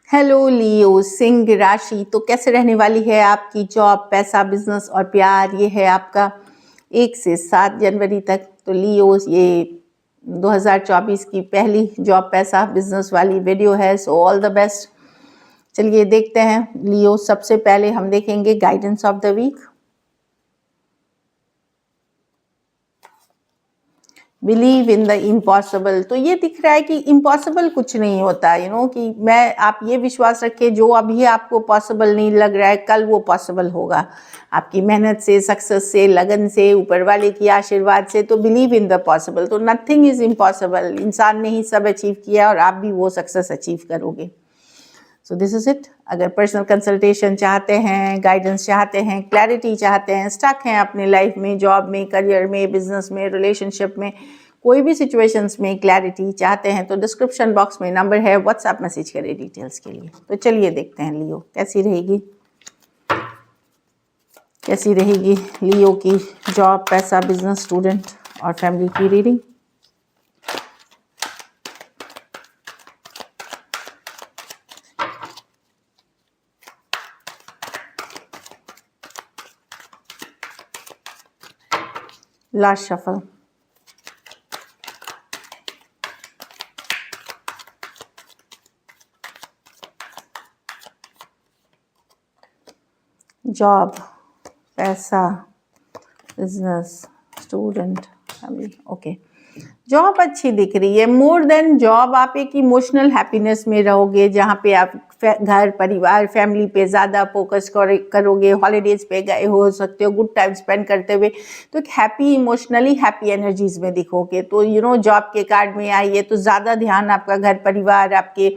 Hello लियो, सिंह राशि। तो कैसे रहने वाली है आपकी जॉब, पैसा, बिजनेस और प्यार? ये है आपका 1 से 7 जनवरी तक। तो लियो, ये 2024 की पहली जॉब, पैसा, बिजनेस वाली वीडियो है। So all the best. चलिए देखते हैं लियो। सबसे पहले हम देखेंगे guidance of the week. Believe in the impossible. तो ये दिख रहा है कि इम्पॉसिबल कुछ नहीं होता, कि मैं आप ये विश्वास रखें, जो अभी आपको पॉसिबल नहीं लग रहा है कल वो पॉसिबल होगा, आपकी मेहनत से, सक्सेस से, लगन से, ऊपर वाले की आशीर्वाद से। तो बिलीव इन द पॉसिबल। तो नथिंग इज इम्पॉसिबल। इंसान ने ही सब अचीव किया और आप भी वो सक्सेस अचीव करोगे। So this is it. अगर पर्सनल कंसल्टेशन चाहते हैं, गाइडेंस चाहते हैं, क्लैरिटी चाहते हैं, स्टक हैं अपने लाइफ में, जॉब में, करियर में, बिजनेस में, रिलेशनशिप में, कोई भी सिचुएशंस में क्लैरिटी चाहते हैं, तो डिस्क्रिप्शन बॉक्स में नंबर है, व्हाट्सएप मैसेज करें डिटेल्स के लिए। तो चलिए देखते हैं लियो कैसी रहेगी लियो की जॉब, पैसा, बिजनेस, स्टूडेंट और फैमिली की रीडिंग। Last shuffle. जॉब, पैसा, business, student, family. Okay, job अच्छी दिख रही है। मोर देन जॉब, आप एक इमोशनल हैप्पीनेस में रहोगे, जहाँ पे आप घर, परिवार, फैमिली पे ज़्यादा फोकस करोगे। हॉलीडेज पे गए हो सकते हो, गुड टाइम स्पेंड करते हुए, तो एक हैप्पी, इमोशनली हैप्पी एनर्जीज में दिखोगे। तो जॉब के कार्ड में आइए तो ज़्यादा ध्यान आपका घर परिवार, आपके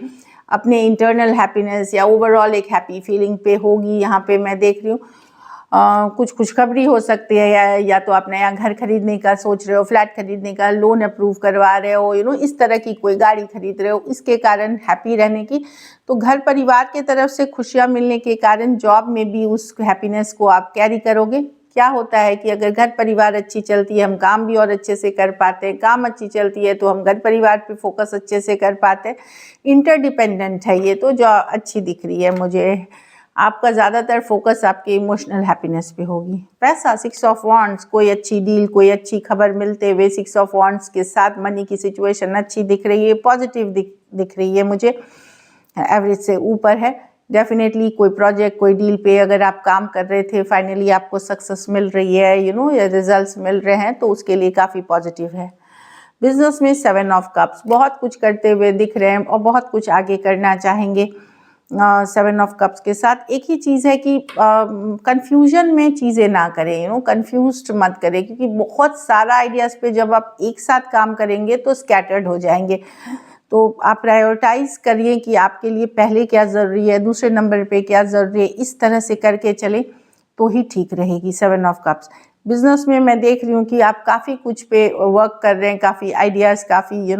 अपने इंटरनल हैप्पीनेस या ओवरऑल एक हैप्पी फीलिंग पे होगी। यहाँ पे मैं देख रही हूँ कुछ खुशखबरी हो सकती है, या तो आप नया घर खरीदने का सोच रहे हो, फ्लैट खरीदने का, लोन अप्रूव करवा रहे हो, इस तरह की कोई गाड़ी खरीद रहे हो, इसके कारण हैप्पी रहने की। तो घर परिवार के तरफ से खुशियाँ मिलने के कारण जॉब में भी उस हैप्पीनेस को आप कैरी करोगे। क्या होता है कि अगर घर परिवार अच्छी चलती है, हम काम भी और अच्छे से कर पाते हैं। काम अच्छी चलती है तो हम घर परिवार पे फोकस अच्छे से कर पाते हैं। इंटरडिपेंडेंट है ये, तो जो अच्छी दिख रही है मुझे। आपका ज़्यादातर फोकस आपके इमोशनल हैप्पीनेस पे होगी। पैसा, 6 ऑफ वॉन्ड्स, कोई अच्छी डील, कोई अच्छी खबर मिलते हुए 6 ऑफ वॉन्ड्स के साथ मनी की सिचुएशन अच्छी दिख रही है, पॉजिटिव दिख रही है मुझे, एवरेज से ऊपर है। डेफिनेटली कोई प्रोजेक्ट, कोई डील पे अगर आप काम कर रहे थे, फाइनली आपको सक्सेस मिल रही है, या रिजल्ट्स मिल रहे हैं, तो उसके लिए काफ़ी पॉजिटिव है। बिजनेस में 7 ऑफ कप्स, बहुत कुछ करते हुए दिख रहे हैं और बहुत कुछ आगे करना चाहेंगे। 7 ऑफ कप्स के साथ एक ही चीज़ है कि कंफ्यूजन में चीज़ें ना करें, कंफ्यूज्ड मत करें, क्योंकि बहुत सारा आइडियाज़ पे जब आप एक साथ काम करेंगे तो स्कैटर्ड हो जाएंगे। तो आप प्रायोरिटाइज करिए कि आपके लिए पहले क्या ज़रूरी है, दूसरे नंबर पे क्या ज़रूरी है, इस तरह से करके चलें तो ही ठीक रहेगी। 7 ऑफ कप्स। बिजनेस में मैं देख रही हूँ कि आप काफ़ी कुछ पे वर्क कर रहे हैं, काफ़ी आइडियाज़, काफ़ी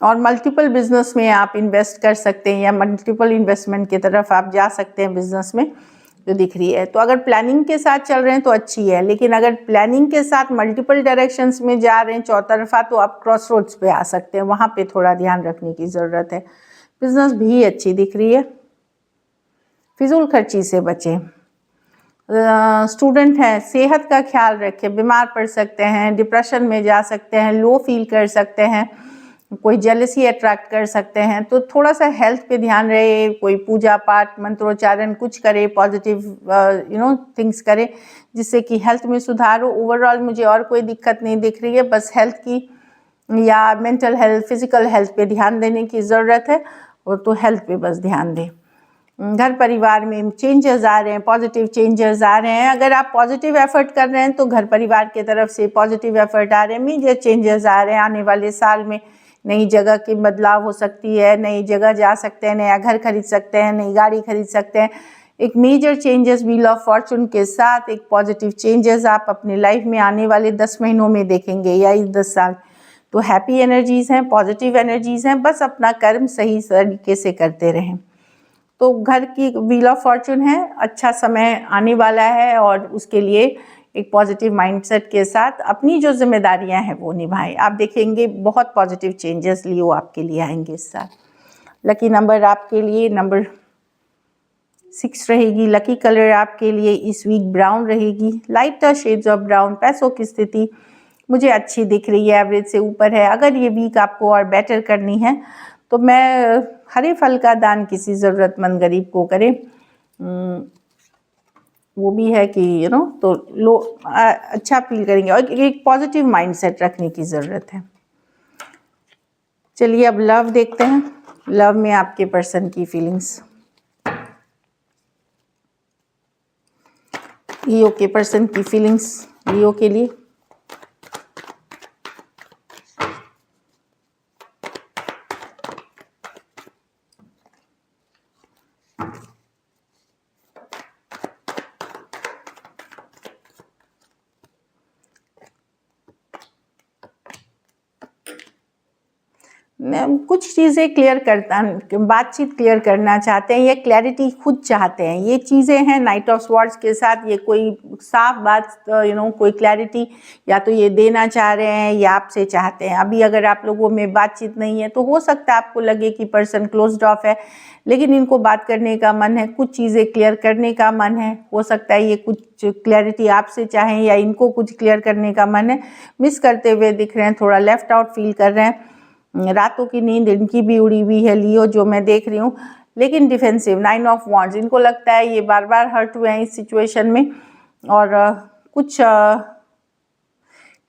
और मल्टीपल बिजनेस में आप इन्वेस्ट कर सकते हैं, या मल्टीपल इन्वेस्टमेंट की तरफ आप जा सकते हैं बिजनेस में, जो दिख रही है। तो अगर प्लानिंग के साथ चल रहे हैं तो अच्छी है, लेकिन अगर प्लानिंग के साथ मल्टीपल डायरेक्शंस में जा रहे हैं चौतरफा, तो आप क्रॉस रोड्स पे आ सकते हैं, वहाँ पे थोड़ा ध्यान रखने की ज़रूरत है। बिजनेस भी अच्छी दिख रही है। फिजूल खर्ची से बचें। स्टूडेंट हैं, सेहत का ख्याल रखें, बीमार पड़ सकते हैं, डिप्रेशन में जा सकते हैं, लो फील कर सकते हैं, कोई जेलसी अट्रैक्ट कर सकते हैं। तो थोड़ा सा हेल्थ पे ध्यान रहे, कोई पूजा पाठ, मंत्रोच्चारण कुछ करे, पॉजिटिव थिंग्स करे, जिससे कि हेल्थ में सुधार हो। ओवरऑल मुझे और कोई दिक्कत नहीं दिख रही है, बस हेल्थ की या मेंटल हेल्थ, फिजिकल हेल्थ पे ध्यान देने की ज़रूरत है, और तो हेल्थ पे बस ध्यान दें। घर परिवार में चेंजेस आ रहे हैं, पॉजिटिव चेंजेस आ रहे हैं। अगर आप पॉजिटिव एफर्ट कर रहे हैं तो घर परिवार की तरफ से पॉजिटिव एफर्ट आ रहे हैं, मेजर चेंजेस आ रहे हैं। आने वाले साल में नई जगह की बदलाव हो सकती है, नई जगह जा सकते हैं, नया घर खरीद सकते हैं, नई गाड़ी खरीद सकते हैं। एक major changes wheel of fortune के साथ एक पॉजिटिव चेंजेस आप अपनी लाइफ में आने वाले 10 महीनों में देखेंगे, या इस 10 साल। तो हैप्पी एनर्जीज़ हैं, पॉजिटिव एनर्जीज़ हैं, बस अपना कर्म सही तरीके से करते रहें। तो घर की व्हील ऑफ फॉर्चून है, अच्छा समय आने वाला है, और उसके लिए एक पॉजिटिव माइंडसेट के साथ अपनी जो जिम्मेदारियां हैं वो निभाएं। आप देखेंगे बहुत पॉजिटिव चेंजेस लियो आपके लिए आएंगे इस साल। लकी नंबर आपके लिए नंबर 6 रहेगी। लकी कलर आपके लिए इस वीक ब्राउन रहेगी, लाइटर शेड्स ऑफ ब्राउन। पैसों की स्थिति मुझे अच्छी दिख रही है, एवरेज से ऊपर है। अगर ये वीक आपको और बेटर करनी है तो मैं हरे फल का दान किसी ज़रूरतमंद गरीब को करें। वो भी है कि तो अच्छा फील करेंगे और एक पॉजिटिव माइंडसेट रखने की ज़रूरत है। चलिए अब लव देखते हैं। लव में आपके पर्सन की फीलिंग्स। लियो के पर्सन की फीलिंग्स लियो के लिए। कुछ चीज़ें बातचीत क्लियर करना चाहते हैं, ये क्लैरिटी खुद चाहते हैं। ये चीज़ें हैं नाइट ऑफ स्वॉर्ड्स के साथ। ये कोई साफ बात कोई क्लैरिटी या तो ये देना चाह रहे हैं या आपसे चाहते हैं। अभी अगर आप लोगों में बातचीत नहीं है तो हो सकता है आपको लगे कि पर्सन क्लोज्ड ऑफ है, लेकिन इनको बात करने का मन है, कुछ चीज़ें क्लियर करने का मन है। हो सकता है ये कुछ क्लैरिटी आपसे चाहें या इनको कुछ क्लियर करने का मन है। मिस करते हुए दिख रहे हैं, थोड़ा लेफ्ट आउट फील कर रहे हैं। रातों की नींद इनकी भी उड़ी हुई है लियो, जो मैं देख रही हूँ, लेकिन डिफेंसिव। 9 ऑफ वॉन्ड्स, इनको लगता है ये बार बार हर्ट हुए हैं इस सिचुएशन में और कुछ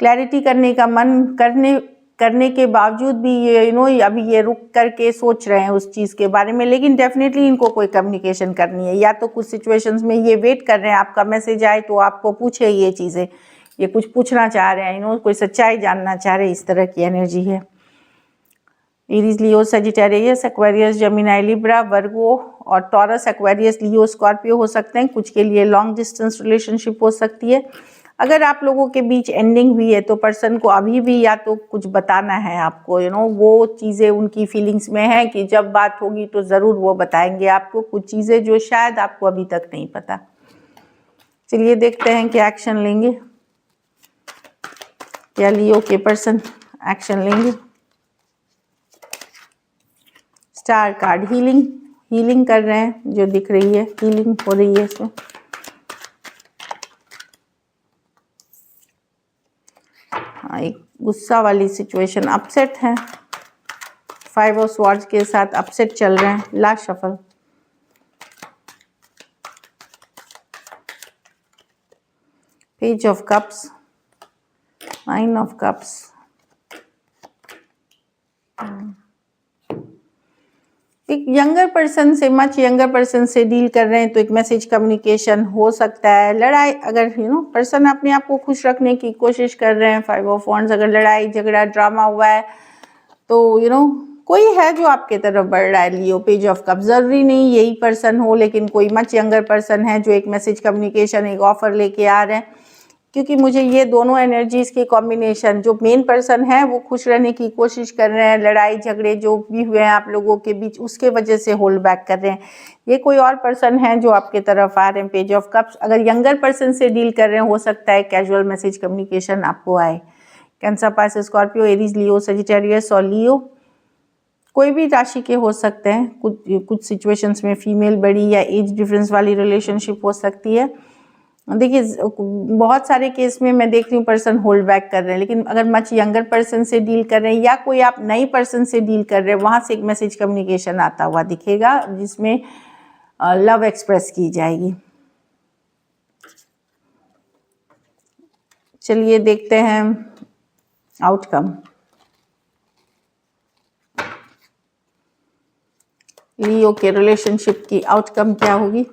क्लैरिटी करने का मन करने के बावजूद भी ये अभी ये रुक करके सोच रहे हैं उस चीज़ के बारे में। लेकिन डेफिनेटली इनको कोई कम्युनिकेशन करनी है, या तो कुछ सिचुएशंस में ये वेट कर रहे हैं आपका मैसेज आए तो आपको पूछे ये चीज़ें, ये कुछ पूछना चाह रहे हैं, कोई सच्चाई जानना चाह रहे हैं। इस तरह की एनर्जी है। एरीज, लियो, सजिटेरियस, एक्वेरियस, जेमिनी, लिब्रा, वर्गो और टॉरस, एक्वेरियस, लियो, स्कॉर्पियो हो सकते हैं। कुछ के लिए लॉन्ग डिस्टेंस रिलेशनशिप हो सकती है। अगर आप लोगों के बीच एंडिंग हुई है तो पर्सन को अभी भी या तो कुछ बताना है आपको, वो चीज़ें उनकी फीलिंग्स में है कि जब बात होगी तो ज़रूर वो बताएंगे आपको कुछ चीज़ें जो शायद आपको अभी तक नहीं पता। चलिए देखते हैं क्या एक्शन लेंगे, क्या लियो के पर्सन एक्शन लेंगे। स्टार कार्ड, हीलिंग कर रहे हैं, जो दिख रही है हीलिंग हो रही है इसमें। हाँ, एक गुस्सा वाली सिचुएशन, अपसेट है। 5 ऑफ स्वॉर्ड्स के साथ अपसेट चल रहे हैं। Last shuffle, page of cups, 9 of cups. एक यंगर पर्सन से, मच यंगर पर्सन से डील कर रहे हैं तो एक मैसेज कम्युनिकेशन हो सकता है। लड़ाई, अगर पर्सन अपने आप को खुश रखने की कोशिश कर रहे हैं। 5 ऑफ वॉन्ड्स, अगर लड़ाई झगड़ा ड्रामा हुआ है तो कोई है जो आपके तरफ बढ़ रहा है। लियो, पेज ऑफ कप, जरूरी नहीं यही पर्सन हो, लेकिन कोई मच यंगर पर्सन है जो एक मैसेज कम्युनिकेशन, एक ऑफर लेके आ रहे हैं। क्योंकि मुझे ये दोनों एनर्जीज के कॉम्बिनेशन, जो मेन पर्सन है वो खुश रहने की कोशिश कर रहे हैं, लड़ाई झगड़े जो भी हुए हैं आप लोगों के बीच उसके वजह से होल्ड बैक कर रहे हैं। ये कोई और पर्सन है जो आपके तरफ आ रहे हैं। पेज ऑफ कप्स, अगर यंगर पर्सन से डील कर रहे हैं हो सकता है कैजुअल मैसेज कम्युनिकेशन आपको आए। कैंसर, पाइसेस, स्कॉर्पियो, एरीज, लियो, सजिटेरियस और लियो कोई भी राशि के हो सकते हैं। कुछ सिचुएशंस में फीमेल बड़ी या एज डिफरेंस वाली रिलेशनशिप हो सकती है। देखिए बहुत सारे केस में मैं देख रही हूँ पर्सन होल्ड बैक कर रहे हैं, लेकिन अगर मच यंगर पर्सन से डील कर रहे हैं या कोई आप नई पर्सन से डील कर रहे हैं, वहाँ से एक मैसेज कम्युनिकेशन आता हुआ दिखेगा जिसमें लव एक्सप्रेस की जाएगी। चलिए देखते हैं आउटकम। लियो के रिलेशनशिप की आउटकम क्या होगी।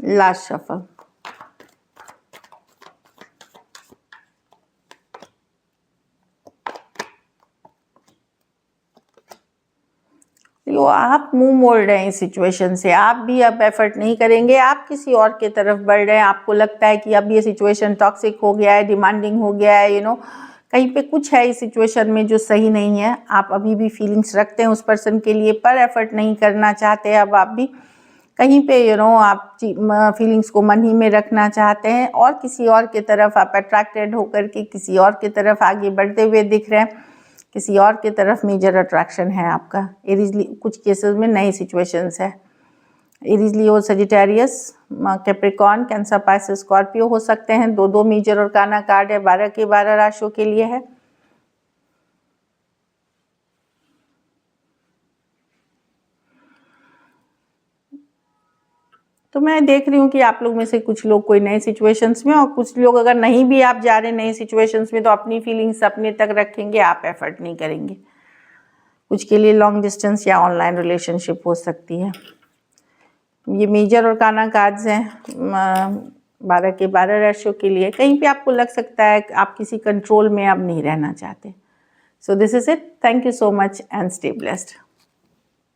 लास्ट शफल, लियो, आप मुंह मोड़ रहे हैं इस सिचुएशन से। आप भी अब एफर्ट नहीं करेंगे, आप किसी और के तरफ बढ़ रहे हैं। आपको लगता है कि अब ये सिचुएशन टॉक्सिक हो गया है, डिमांडिंग हो गया है, कहीं पे कुछ है इस सिचुएशन में जो सही नहीं है। आप अभी भी फीलिंग्स रखते हैं उस पर्सन के लिए, पर एफर्ट नहीं करना चाहते अब आप भी। कहीं पे आप फीलिंग्स को मन ही में रखना चाहते हैं और किसी और की तरफ आप अट्रैक्टेड होकर के किसी और की तरफ आगे बढ़ते हुए दिख रहे हैं, किसी और की तरफ मेजर अट्रैक्शन है आपका। एरीज कुछ केसेस में नई सिचुएशंस है। Aries Leo Sagittarius Capricorn cancer Pisces Scorpio हो सकते हैं। दो मेजर और काना कार्ड है 12 के 12 राशियों के लिए है। तो मैं देख रही हूँ कि आप लोग में से कुछ लोग कोई नए सिचुएशंस में, और कुछ लोग अगर नहीं भी आप जा रहे नए सिचुएशंस में तो अपनी फीलिंग्स अपने तक रखेंगे, आप एफर्ट नहीं करेंगे। कुछ के लिए लॉन्ग डिस्टेंस या ऑनलाइन रिलेशनशिप हो सकती है। ये मेजर और काना कार्ड्स हैं 12 के 12 राशियों के लिए। कहीं पे आपको लग सकता है आप किसी कंट्रोल में अब नहीं रहना चाहते। So this is it. Thank you so much and stay blessed.